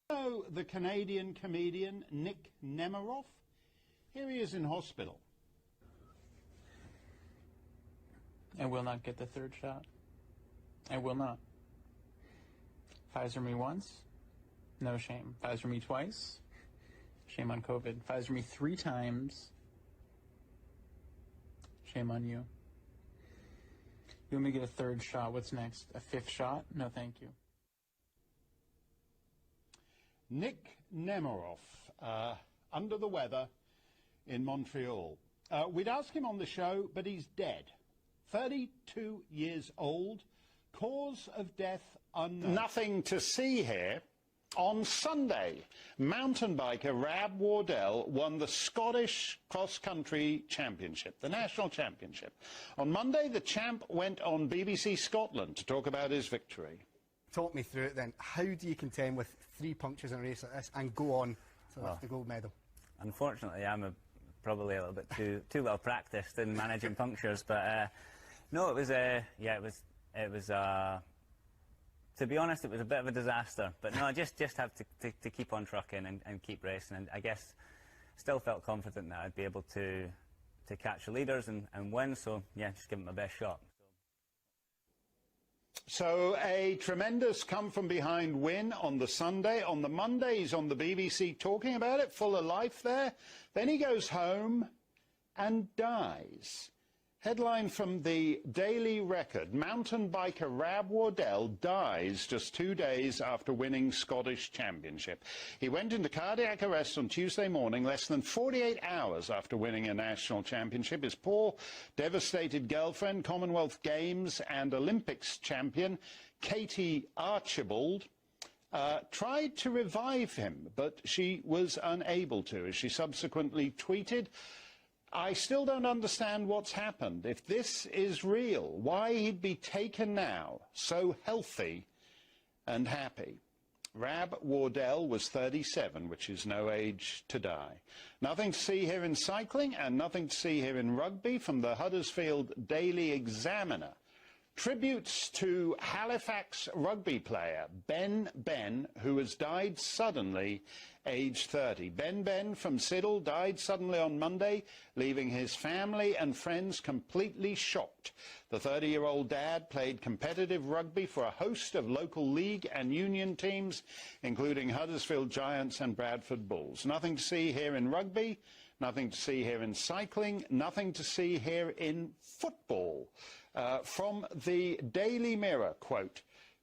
So, the Canadian comedian Nick Nemiroff, here he is in hospital. I will not get the third shot. I will not. Pfizer me once, no shame. Pfizer me twice, shame on COVID. Pfizer me 3 times, shame on you. You want me to get a third shot? What's next? A 5th shot? No, thank you. Nick Nemiroff, under the weather in Montreal. We'd ask him on the show, but he's dead. 32 years old. Cause of death unknown. Nothing to see here. On Sunday, mountain biker Rab Wardell won the Scottish cross-country championship, the national championship. On Monday, the champ went on BBC Scotland to talk about his victory. Talk me through it then. How do you contend with 3 punctures in a race like this and go on to lift the gold medal? Unfortunately, I'm probably a little bit too well practiced in managing punctures, but no, it was to be honest, it was a bit of a disaster. But no, I just have to keep on trucking and keep racing, and I guess still felt confident that I'd be able to catch the leaders and win. So yeah, just give it my best shot. So a tremendous come-from-behind win on the Sunday. On the Monday, he's on the BBC talking about it, full of life there. Then he goes home and dies. Headline from the Daily Record, mountain biker Rab Wardell dies just 2 days after winning Scottish Championship. He went into cardiac arrest on Tuesday morning, less than 48 hours after winning a national championship. His poor, devastated girlfriend, Commonwealth Games and Olympics champion Katie Archibald, tried to revive him, but she was unable to, as she subsequently tweeted, "I still don't understand what's happened. If this is real, why he'd be taken now, so healthy and happy." Rab Wardell was 37, which is no age to die. Nothing to see here in cycling and nothing to see here in rugby from the Huddersfield Daily Examiner. Tributes to Halifax rugby player Ben Ben, who has died suddenly, aged 30. Ben Ben from Siddle died suddenly on Monday, leaving his family and friends completely shocked. The 30-year-old dad played competitive rugby for a host of local league and union teams, including Huddersfield Giants and Bradford Bulls. Nothing to see here in rugby, nothing to see here in cycling, nothing to see here in football. From the Daily Mirror, quote,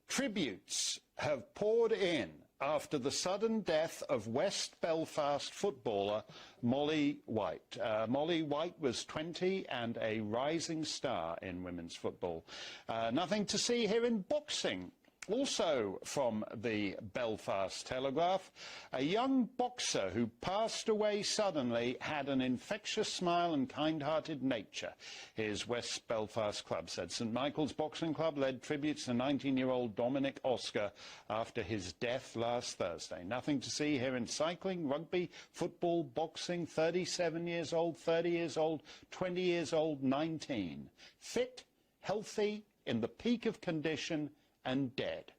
"Tributes have poured in after the sudden death of West Belfast footballer Molly White." Molly White was 20 and a rising star in women's football. Nothing to see here in boxing. Also from the Belfast Telegraph, a young boxer who passed away suddenly had an infectious smile and kind-hearted nature, his West Belfast club said. St Michael's Boxing Club led tributes to 19-year-old Dominic Oscar after his death last Thursday. Nothing to see here in cycling, rugby, football, boxing, 37 years old, 30 years old, 20 years old, 19. Fit, healthy, in the peak of condition, and dead.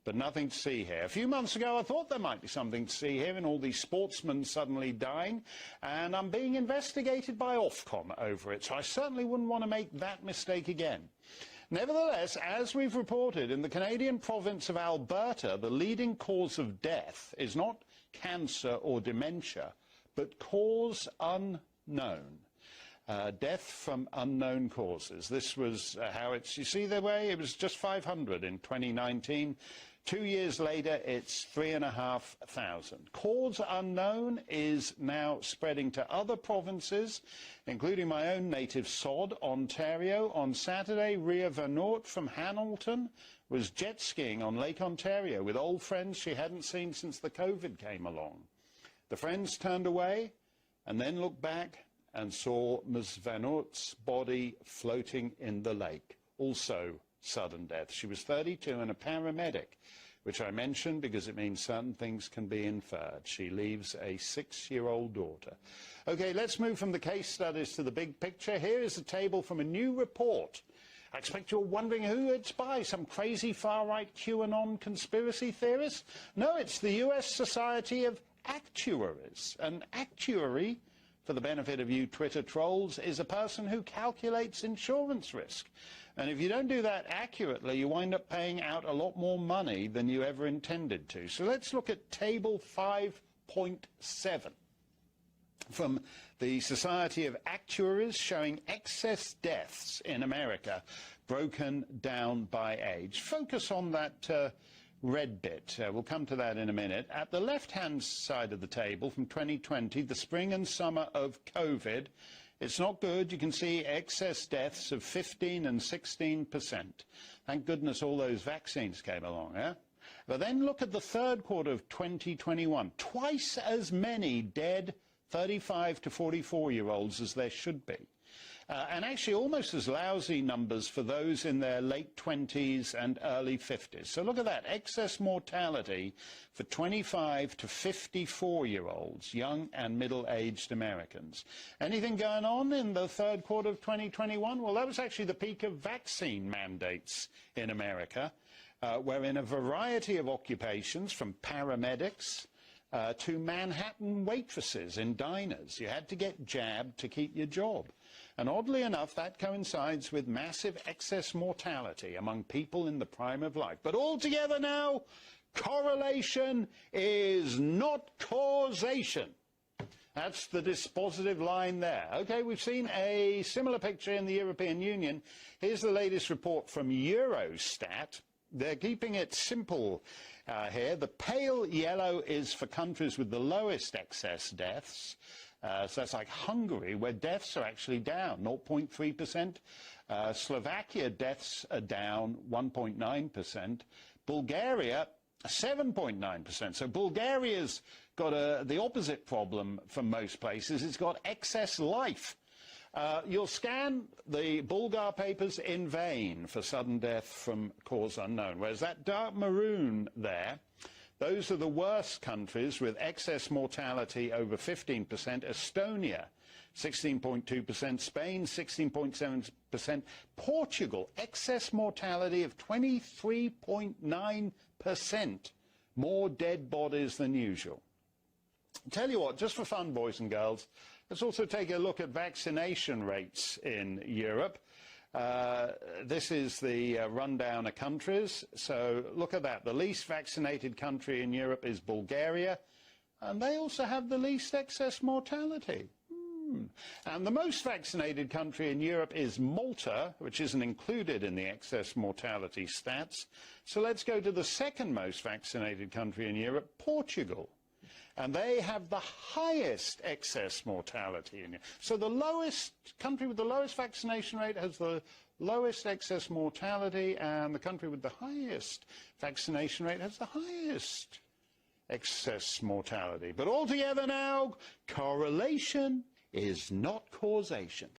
But nothing to see here. A few months ago, I thought there might be something to see here in all these sportsmen suddenly dying, and I'm being investigated by Ofcom over it, so I certainly wouldn't want to make that mistake again. Nevertheless, as we've reported, in the Canadian province of Alberta, the leading cause of death is not cancer or dementia, but cause unknown. Death from unknown causes. This was how it's, you see the way, it was just 500 in 2019. 2 years later, it's 3,500. Cause unknown is now spreading to other provinces, including my own native Sod, Ontario. On Saturday, Ria Vernort from Hamilton was jet skiing on Lake Ontario with old friends she hadn't seen since the COVID came along. The friends turned away and then looked back and saw Ms. Vanort's body floating in the lake. Also sudden death. She was 32 and a paramedic, which I mention because it means certain things can be inferred. She leaves a 6-year-old daughter. Okay, let's move from the case studies to the big picture. Here is a table from a new report I expect you're wondering who it's by, some crazy far-right QAnon conspiracy theorist? No, it's the US Society of Actuaries. An actuary, for the benefit of you Twitter trolls, is a person who calculates insurance risk. And if you don't do that accurately, you wind up paying out a lot more money than you ever intended to. So let's look at table 5.7 from the Society of Actuaries, showing excess deaths in America broken down by age. Focus on that red bit. We'll come to that in a minute. At the left-hand side of the table from 2020, the spring and summer of COVID, it's not good. You can see excess deaths of 15 and 16%. Thank goodness all those vaccines came along, eh? But then look at the third quarter of 2021. Twice as many dead 35 to 44-year-olds as there should be. And actually almost as lousy numbers for those in their late 20s and early 50s. So look at that, excess mortality for 25 to 54-year-olds, young and middle-aged Americans. Anything going on in the third quarter of 2021? Well, that was actually the peak of vaccine mandates in America, where in a variety of occupations, from paramedics to Manhattan waitresses in diners, you had to get jabbed to keep your job. And oddly enough, that coincides with massive excess mortality among people in the prime of life. But altogether now, correlation is not causation. That's the dispositive line there. Okay, we've seen a similar picture in the European Union. Here's the latest report from Eurostat. They're keeping it simple here. The pale yellow is for countries with the lowest excess deaths. So that's like Hungary, where deaths are actually down 0.3%. Slovakia, deaths are down 1.9%. Bulgaria, 7.9%. So Bulgaria's got the opposite problem from most places. It's got excess life. You'll scan the Bulgar papers in vain for sudden death from cause unknown, whereas that dark maroon there, those are the worst countries with excess mortality over 15%. Estonia, 16.2%. Spain, 16.7%. Portugal, excess mortality of 23.9%. More dead bodies than usual. Tell you what, just for fun, boys and girls, let's also take a look at vaccination rates in Europe. This is the rundown of countries. So look at that. The least vaccinated country in Europe is Bulgaria, and they also have the least excess mortality. And the most vaccinated country in Europe is Malta, which isn't included in the excess mortality stats. So let's go to the second most vaccinated country in Europe, Portugal. And they have the highest excess mortality in Europe. So the lowest country with the lowest vaccination rate has the lowest excess mortality, and the country with the highest vaccination rate has the highest excess mortality. But altogether now, correlation is not causation.